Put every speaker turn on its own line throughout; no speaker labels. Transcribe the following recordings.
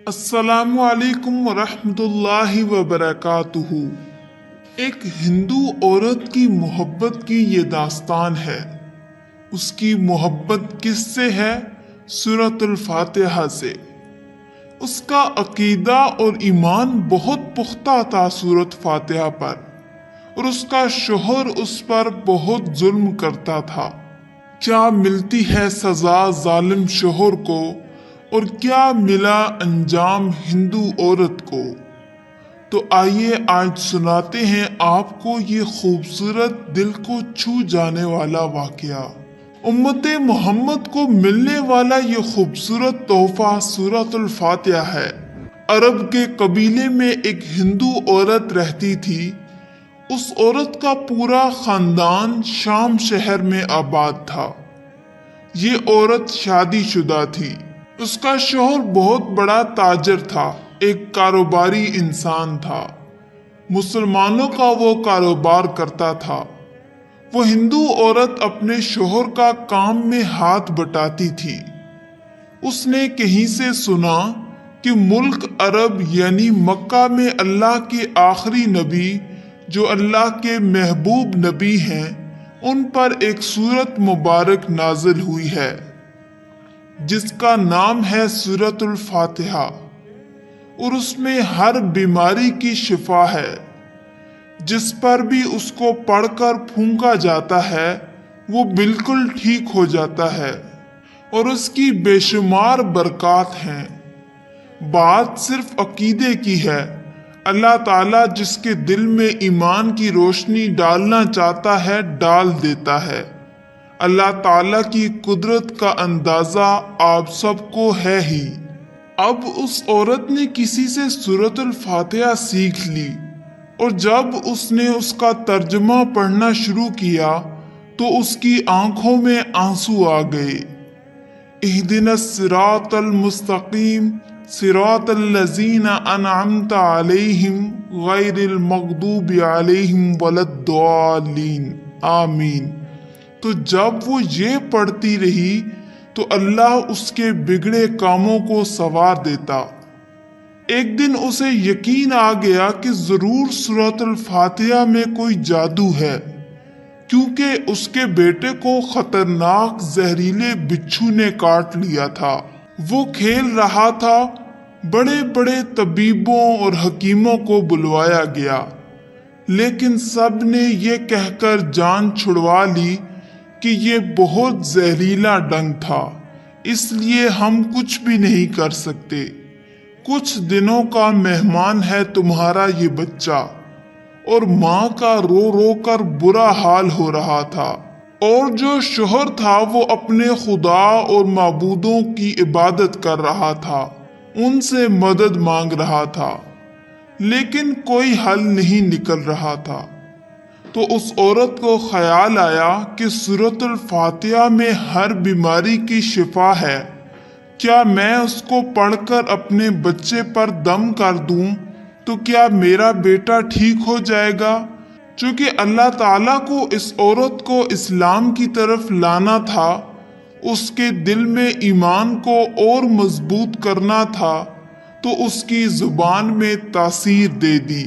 السلام علیکم ورحمۃ اللہ وبرکاتہ۔ ایک ہندو عورت کی محبت کی یہ داستان ہے۔ اس کی محبت کس سے ہے؟ سورۃ الفاتحہ سے۔ اس کا عقیدہ اور ایمان بہت پختہ تھا سورۃ فاتحہ پر، اور اس کا شوہر اس پر بہت ظلم کرتا تھا۔ کیا ملتی ہے سزا ظالم شوہر کو، اور کیا ملا انجام ہندو عورت کو؟ تو آئیے آج سناتے ہیں آپ کو یہ خوبصورت دل کو چھو جانے والا واقعہ۔ امت محمد کو ملنے والا یہ خوبصورت تحفہ سورۃ الفاتحہ ہے۔ عرب کے قبیلے میں ایک ہندو عورت رہتی تھی۔ اس عورت کا پورا خاندان شام شہر میں آباد تھا۔ یہ عورت شادی شدہ تھی۔ اس کا شوہر بہت بڑا تاجر تھا، ایک کاروباری انسان تھا۔ مسلمانوں کا وہ کاروبار کرتا تھا۔ وہ ہندو عورت اپنے شوہر کا کام میں ہاتھ بٹاتی تھی۔ اس نے کہیں سے سنا کہ ملک عرب یعنی مکہ میں اللہ کے آخری نبی جو اللہ کے محبوب نبی ہیں، ان پر ایک سورت مبارک نازل ہوئی ہے جس کا نام ہے سورۃ الفاتحہ، اور اس میں ہر بیماری کی شفا ہے۔ جس پر بھی اس کو پڑھ کر پھونکا جاتا ہے وہ بالکل ٹھیک ہو جاتا ہے، اور اس کی بے شمار برکات ہیں۔ بات صرف عقیدے کی ہے۔ اللہ تعالیٰ جس کے دل میں ایمان کی روشنی ڈالنا چاہتا ہے ڈال دیتا ہے۔ اللہ تعالیٰ کی قدرت کا اندازہ آپ سب کو ہے ہی۔ اب اس عورت نے کسی سے سورۃ الفاتحہ سیکھ لی، اور جب اس نے اس کا ترجمہ پڑھنا شروع کیا تو اس کی آنکھوں میں آنسو آ گئے۔ اہدنا الصراط المستقیم صراط الذین انعمت علیہم غیر المغضوب علیہم ولا الضالین آمین۔ تو جب وہ یہ پڑھتی رہی تو اللہ اس کے بگڑے کاموں کو سنوار دیتا۔ ایک دن اسے یقین آ گیا کہ ضرور سورۃ الفاتحہ میں کوئی جادو ہے، کیونکہ اس کے بیٹے کو خطرناک زہریلے بچھو نے کاٹ لیا تھا۔ وہ کھیل رہا تھا۔ بڑے بڑے طبیبوں اور حکیموں کو بلوایا گیا، لیکن سب نے یہ کہہ کر جان چھڑوا لی کہ یہ بہت زہریلا ڈنگ تھا، اس لیے ہم کچھ بھی نہیں کر سکتے۔ کچھ دنوں کا مہمان ہے تمہارا یہ بچہ۔ اور ماں کا رو رو کر برا حال ہو رہا تھا، اور جو شوہر تھا وہ اپنے خدا اور معبودوں کی عبادت کر رہا تھا، ان سے مدد مانگ رہا تھا، لیکن کوئی حل نہیں نکل رہا تھا۔ تو اس عورت کو خیال آیا کہ سورۃ الفاتحہ میں ہر بیماری کی شفا ہے، کیا میں اس کو پڑھ کر اپنے بچے پر دم کر دوں تو کیا میرا بیٹا ٹھیک ہو جائے گا؟ چونکہ اللہ تعالیٰ کو اس عورت کو اسلام کی طرف لانا تھا، اس کے دل میں ایمان کو اور مضبوط کرنا تھا، تو اس کی زبان میں تاثیر دے دی۔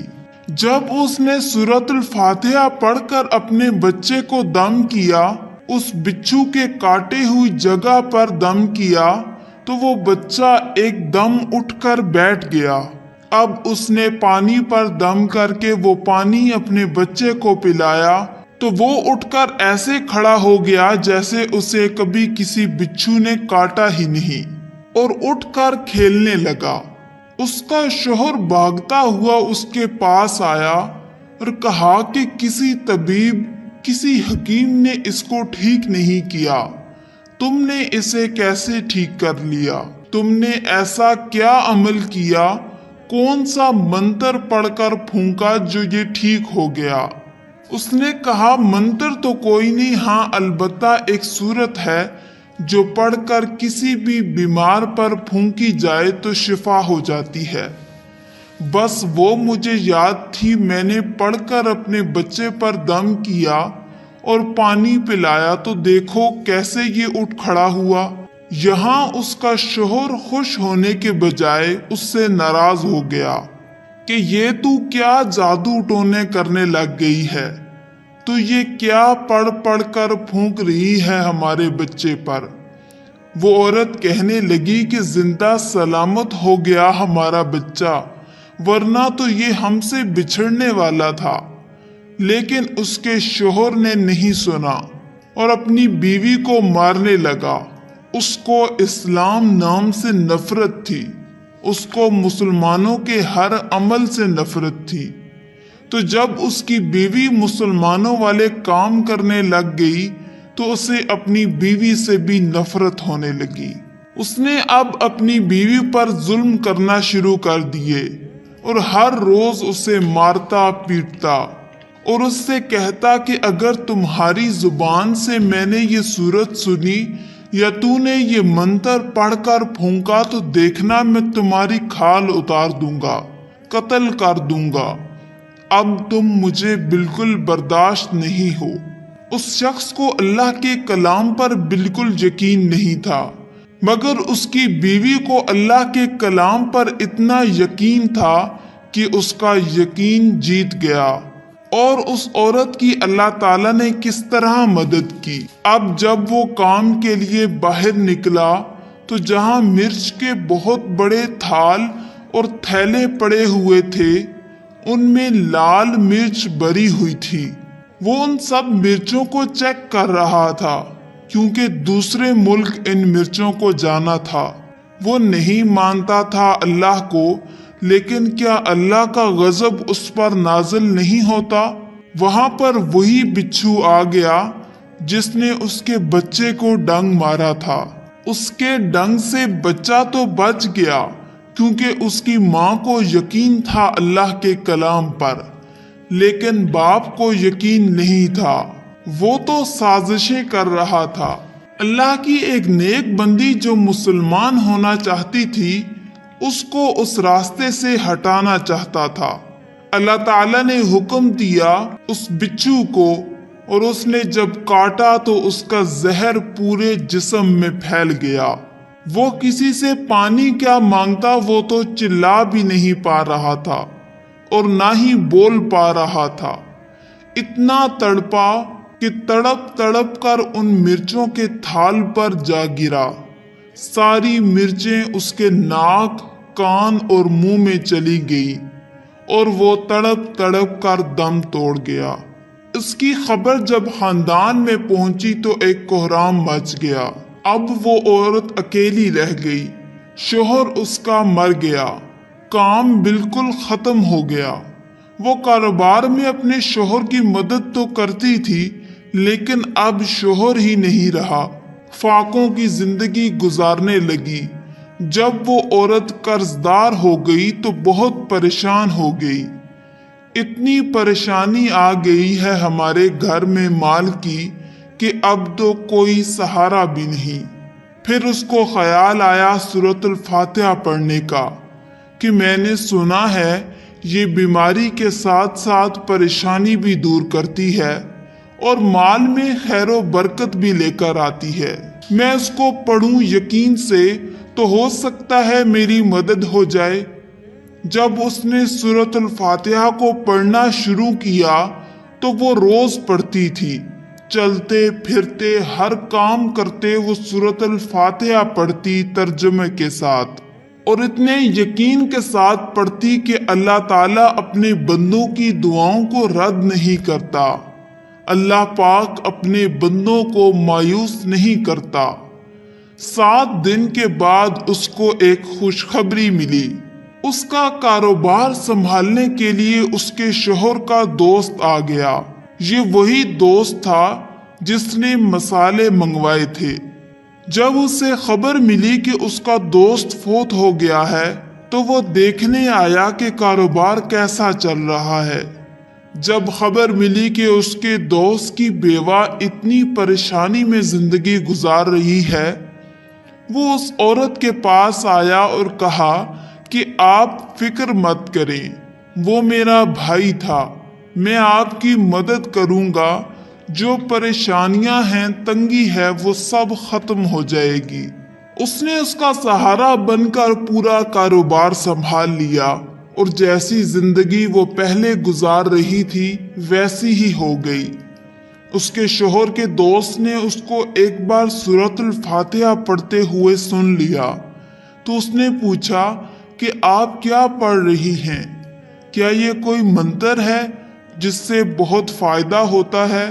جب اس نے سورۃ الفاتحہ پڑھ کر اپنے بچے کو دم کیا، اس بچھو کے کاٹے ہوئی جگہ پر دم کیا، تو وہ بچہ ایک دم اٹھ کر بیٹھ گیا۔ اب اس نے پانی پر دم کر کے وہ پانی اپنے بچے کو پلایا، تو وہ اٹھ کر ایسے کھڑا ہو گیا جیسے اسے کبھی کسی بچھو نے کاٹا ہی نہیں، اور اٹھ کر کھیلنے لگا۔ اس کا شوہر بھاگتا ہوا اس کے پاس آیا اور کہا کہ کسی طبیب، کسی حکیم نے اس کو ٹھیک نہیں کیا، تم نے اسے کیسے ٹھیک کر لیا؟ تم نے ایسا کیا عمل کیا؟ کون سا منتر پڑھ کر پھونکا جو یہ ٹھیک ہو گیا؟ اس نے کہا منتر تو کوئی نہیں، ہاں البتہ ایک سورت ہے جو پڑھ کر کسی بھی بیمار پر پھونکی جائے تو شفا ہو جاتی ہے۔ بس وہ مجھے یاد تھی، میں نے پڑھ کر اپنے بچے پر دم کیا اور پانی پلایا، تو دیکھو کیسے یہ اٹھ کھڑا ہوا۔ یہاں اس کا شوہر خوش ہونے کے بجائے اس سے ناراض ہو گیا کہ یہ تو کیا جادو ٹونے کرنے لگ گئی ہے، تو یہ کیا پڑھ پڑھ کر پھونک رہی ہے ہمارے بچے پر۔ وہ عورت کہنے لگی کہ زندہ سلامت ہو گیا ہمارا بچہ، ورنہ تو یہ ہم سے بچھڑنے والا تھا۔ لیکن اس کے شوہر نے نہیں سنا اور اپنی بیوی کو مارنے لگا۔ اس کو اسلام نام سے نفرت تھی، اس کو مسلمانوں کے ہر عمل سے نفرت تھی۔ تو جب اس کی بیوی مسلمانوں والے کام کرنے لگ گئی تو اسے اپنی بیوی سے بھی نفرت ہونے لگی۔ اس نے اب اپنی بیوی پر ظلم کرنا شروع کر دیے اور ہر روز اسے مارتا پیٹتا اور اس سے کہتا کہ اگر تمہاری زبان سے میں نے یہ سورت سنی یا تو نے یہ منتر پڑھ کر پھونکا تو دیکھنا میں تمہاری کھال اتار دوں گا، قتل کر دوں گا۔ اب تم مجھے بالکل برداشت نہیں ہو۔ اس شخص کو اللہ کے کلام پر بالکل یقین نہیں تھا، مگر اس کی بیوی کو اللہ کے کلام پر اتنا یقین تھا کہ اس کا یقین جیت گیا۔ اور اس عورت کی اللہ تعالیٰ نے کس طرح مدد کی۔ اب جب وہ کام کے لیے باہر نکلا تو جہاں مرچ کے بہت بڑے تھال اور تھیلے پڑے ہوئے تھے ان میں لال مرچ بری ہوئی تھی۔ وہ ان سب مرچوں کو چیک کر رہا تھا کیونکہ دوسرے ملک ان مرچوں کو جانا تھا۔ وہ نہیں مانتا تھا اللہ کو، لیکن کیا اللہ کا غضب اس پر نازل نہیں ہوتا؟ وہاں پر وہی بچھو آ گیا جس نے اس کے بچے کو ڈنگ مارا تھا۔ اس کے ڈنگ سے بچہ تو بچ گیا کیونکہ اس کی ماں کو یقین تھا اللہ کے کلام پر، لیکن باپ کو یقین نہیں تھا، وہ تو سازشیں کر رہا تھا۔ اللہ کی ایک نیک بندی جو مسلمان ہونا چاہتی تھی اس کو اس راستے سے ہٹانا چاہتا تھا۔ اللہ تعالیٰ نے حکم دیا اس بچھو کو، اور اس نے جب کاٹا تو اس کا زہر پورے جسم میں پھیل گیا۔ وہ کسی سے پانی کیا مانگتا، وہ تو چلا بھی نہیں پا رہا تھا اور نہ ہی بول پا رہا تھا۔ اتنا تڑپا کہ تڑپ تڑپ کر ان مرچوں کے تھال پر جا گرا۔ ساری مرچیں اس کے ناک، کان اور منہ میں چلی گئی اور وہ تڑپ تڑپ کر دم توڑ گیا۔ اس کی خبر جب خاندان میں پہنچی تو ایک کوہرام مچ گیا۔ اب وہ عورت اکیلی رہ گئی، شوہر اس کا مر گیا، کام بالکل ختم ہو گیا۔ وہ کاروبار میں اپنے شوہر کی مدد تو کرتی تھی لیکن اب شوہر ہی نہیں رہا، فاقوں کی زندگی گزارنے لگی۔ جب وہ عورت قرضدار ہو گئی تو بہت پریشان ہو گئی۔ اتنی پریشانی آ گئی ہے ہمارے گھر میں مال کی کہ اب تو کوئی سہارا بھی نہیں۔ پھر اس کو خیال آیا سورۃ الفاتحہ پڑھنے کا کہ میں نے سنا ہے یہ بیماری کے ساتھ ساتھ پریشانی بھی دور کرتی ہے اور مال میں خیر و برکت بھی لے کر آتی ہے۔ میں اس کو پڑھوں یقین سے تو ہو سکتا ہے میری مدد ہو جائے۔ جب اس نے سورۃ الفاتحہ کو پڑھنا شروع کیا تو وہ روز پڑھتی تھی، چلتے پھرتے ہر کام کرتے وہ سورۃ الفاتحہ پڑھتی ترجمے کے ساتھ، اور اتنے یقین کے ساتھ پڑھتی کہ اللہ تعالیٰ اپنے بندوں کی دعاؤں کو رد نہیں کرتا، اللہ پاک اپنے بندوں کو مایوس نہیں کرتا۔ 7 دن کے بعد اس کو ایک خوشخبری ملی۔ اس کا کاروبار سنبھالنے کے لیے اس کے شوہر کا دوست آ گیا۔ یہ وہی دوست تھا جس نے مسالے منگوائے تھے۔ جب اسے خبر ملی کہ اس کا دوست فوت ہو گیا ہے تو وہ دیکھنے آیا کہ کاروبار کیسا چل رہا ہے۔ جب خبر ملی کہ اس کے دوست کی بیوہ اتنی پریشانی میں زندگی گزار رہی ہے، وہ اس عورت کے پاس آیا اور کہا کہ آپ فکر مت کریں، وہ میرا بھائی تھا، میں آپ کی مدد کروں گا، جو پریشانیاں ہیں، تنگی ہے، وہ سب ختم ہو جائے گی۔ اس نے اس کا سہارا بن کر پورا کاروبار سنبھال لیا اور جیسی زندگی وہ پہلے گزار رہی تھی ویسی ہی ہو گئی۔ اس کے شوہر کے دوست نے اس کو ایک بار سورۃ الفاتحہ پڑھتے ہوئے سن لیا تو اس نے پوچھا کہ آپ کیا پڑھ رہی ہیں؟ کیا یہ کوئی منتر ہے جس سے بہت فائدہ ہوتا ہے؟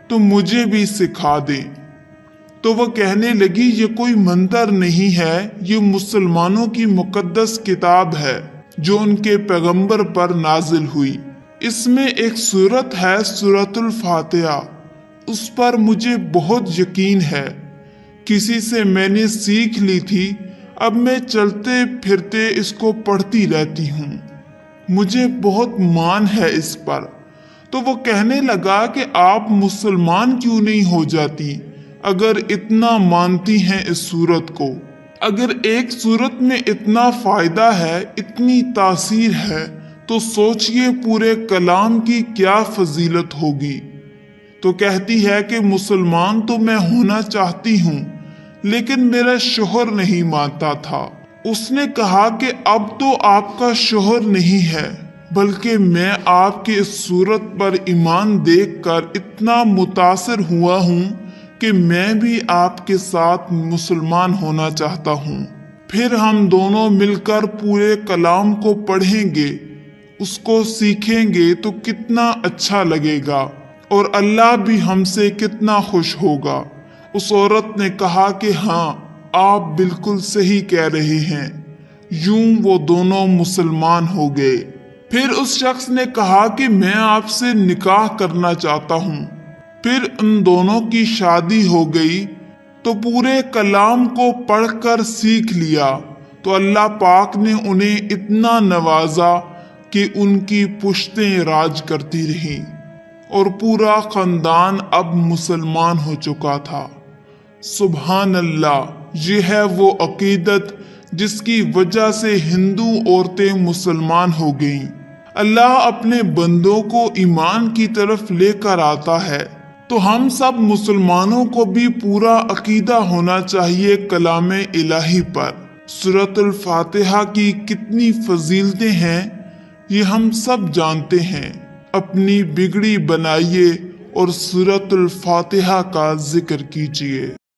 تو مجھے بھی سکھا دیں۔ تو وہ کہنے لگی یہ کوئی منتر نہیں ہے، یہ مسلمانوں کی مقدس کتاب ہے جو ان کے پیغمبر پر نازل ہوئی۔ اس میں ایک سورت ہے سورۃ الفاتحہ، اس پر مجھے بہت یقین ہے، کسی سے میں نے سیکھ لی تھی، اب میں چلتے پھرتے اس کو پڑھتی رہتی ہوں، مجھے بہت مان ہے اس پر۔ تو وہ کہنے لگا کہ آپ مسلمان کیوں نہیں ہو جاتی اگر اتنا مانتی ہیں اس سورت کو؟ اگر ایک سورت میں اتنا فائدہ ہے، اتنی تاثیر ہے، تو سوچئے پورے کلام کی کیا فضیلت ہوگی۔ تو کہتی ہے کہ مسلمان تو میں ہونا چاہتی ہوں لیکن میرا شوہر نہیں مانتا تھا۔ اس نے کہا کہ اب تو آپ کا شوہر نہیں ہے بلکہ میں آپ کے اس سورت پر ایمان دیکھ کر اتنا متاثر ہوا ہوں کہ میں بھی آپ کے ساتھ مسلمان ہونا چاہتا ہوں۔ پھر ہم دونوں مل کر پورے کلام کو پڑھیں گے، اس کو سیکھیں گے تو کتنا اچھا لگے گا اور اللہ بھی ہم سے کتنا خوش ہوگا۔ اس عورت نے کہا کہ ہاں آپ بالکل صحیح کہہ رہے ہیں۔ یوں وہ دونوں مسلمان ہو گئے۔ پھر اس شخص نے کہا کہ میں آپ سے نکاح کرنا چاہتا ہوں۔ پھر ان دونوں کی شادی ہو گئی۔ تو پورے کلام کو پڑھ کر سیکھ لیا تو اللہ پاک نے انہیں اتنا نوازا کہ ان کی پشتیں راج کرتی رہیں اور پورا خاندان اب مسلمان ہو چکا تھا۔ سبحان اللہ، یہ ہے وہ عقیدت جس کی وجہ سے ہندو عورتیں مسلمان ہو گئیں۔ اللہ اپنے بندوں کو ایمان کی طرف لے کر آتا ہے تو ہم سب مسلمانوں کو بھی پورا عقیدہ ہونا چاہیے کلام الہی پر۔ سورۃ الفاتحہ کی کتنی فضیلتیں ہیں یہ ہم سب جانتے ہیں۔ اپنی بگڑی بنائیے اور سورۃ الفاتحہ کا ذکر کیجیے۔